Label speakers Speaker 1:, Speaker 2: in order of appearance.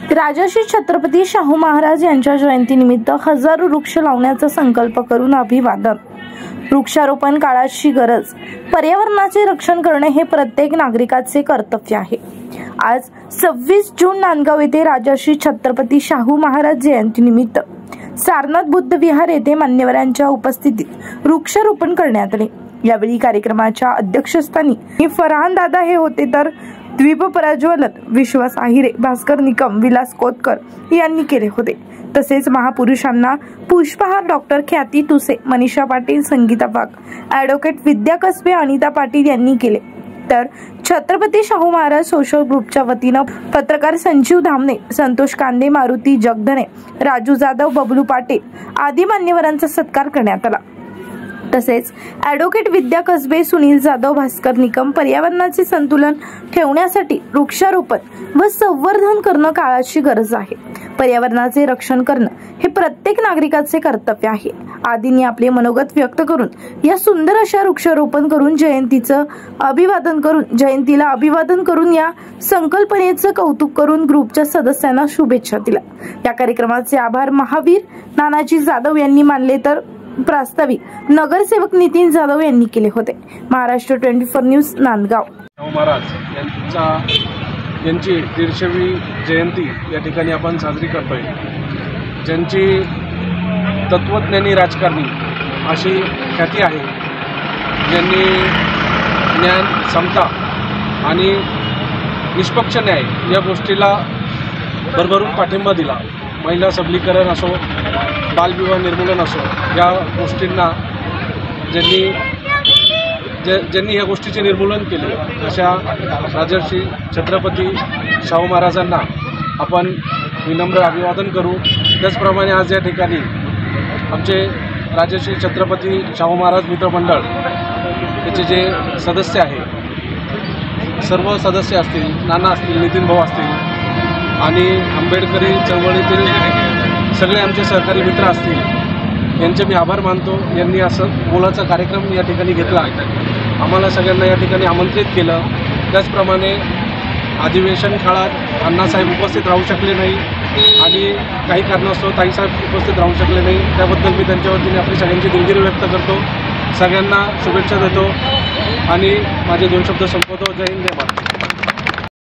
Speaker 1: राजर्षी छत्रपती शाहू महाराज यांच्या जयंतीनिमित्त हजारो वृक्ष लावण्याचा संकल्प करून अभिवादन। वृक्षारोपण काळाची गरज, पर्यावरणाचे रक्षण करणे हे प्रत्येक नागरिकाचे कर्तव्य आहे। आज 26 जून नांदगाव येथे राजर्षी छत्रपती शाहू महाराज जयंतीनिमित्त सारनाथ बुद्ध विहार येथे मान्यवरांच्या उपस्थितीत वृक्षारोपण करण्यात आले। यावेळी कार्यक्रमाच्या अध्यक्षस्थानी फरहान दादा हे होते, तर द्वीप प्रज्वलन विश्वास आहिरे, भास्कर निकम, विलास कोतकर यांनी केले होते। तसेच महापुरुषांना पुष्पहार डॉक्टर ख्याती तुसे, मनीषा पाटील, संगीता वाघ, ॲडव्होकेट विद्या कसबे, अनिता पाटील यांनी केले। तर छत्रपती शाहू महाराज सोशल ग्रुपच्या वतीनं पत्रकार संजीव धामणे, संतोष कांदे, मारुती जगधने, राजू जाधव, बबलू पाटील आदी मान्यवरांचा सत्कार करण्यात आला। तसेच ॲडव्होकेट विद्या कसबे, सुनील जाधव, भास्कर निकम पर्यावरणाचे संतुलन ठेवण्यासाठी वृक्षारोपण व संवर्धन करणं काळाची गरज आहे। पर्यावरणाचे रक्षण करणं हे प्रत्येक नागरिकाचे कर्तव्य आहे आदींनी आपले मनोगत व्यक्त करून या सुंदर अशा वृक्षारोपण करून जयंतीला अभिवादन करून या संकल्पनेचं कौतुक करून ग्रुपच्या सदस्यांना शुभेच्छा दिल्या। या कार्यक्रमाचे आभार महावीर नानाजी जाधव यांनी मानले, तर प्रास्ताविक नगरसेवक नितीन जाधव यांनी केले होते। महाराष्ट्र 24 न्यूज नांदगाव।
Speaker 2: शाहू महाराज यांची 150वी जयंती या ठिकाणी आपण साजरी करतोय। ज्यांची तत्वज्ञानी राजकारणी अशी ख्याती आहे, ज्यांनी ज्ञान, समता आणि निष्पक्ष न्याय या गोष्टीला भरभरून पाठिंबा दिला। महिला सबलीकरण असो, बालविवाह निर्मूलन असो, या गोष्टींना ज्यांनी या गोष्टीचे निर्मूलन केले, अशा राजर्षी छत्रपती शाहू महाराजांना आपण विनम्र अभिवादन करू। त्याचप्रमाणे आज या ठिकाणी आमचे राजर्षी छत्रपती शाहू महाराज मित्र मंडळ याचे जे सदस्य आहे, सर्व सदस्य असतील, नाना असतील, नितीन भाऊ असतील आणि आंबेडकरी चळवळीतील सगळे आमचे सहकारी मित्र असतील, यांचे मी आभार मानतो। यांनी असं मोलाचा कार्यक्रम या ठिकाणी घेतला, आम्हाला सगळ्यांना या ठिकाणी आमंत्रित केलं। त्याचप्रमाणे अधिवेशन काळात अण्णासाहेब उपस्थित राहू शकले नाही आणि काही कारणास्तव ताईसाहेब उपस्थित राहू शकले नाही, त्याबद्दल मी त्यांच्या वतीने आपली सगळ्यांची दिलगिरी व्यक्त करतो। सगळ्यांना शुभेच्छा देतो आणि माझे 2 शब्द संपवतो। जय हिंद, जय महाराष्ट्र।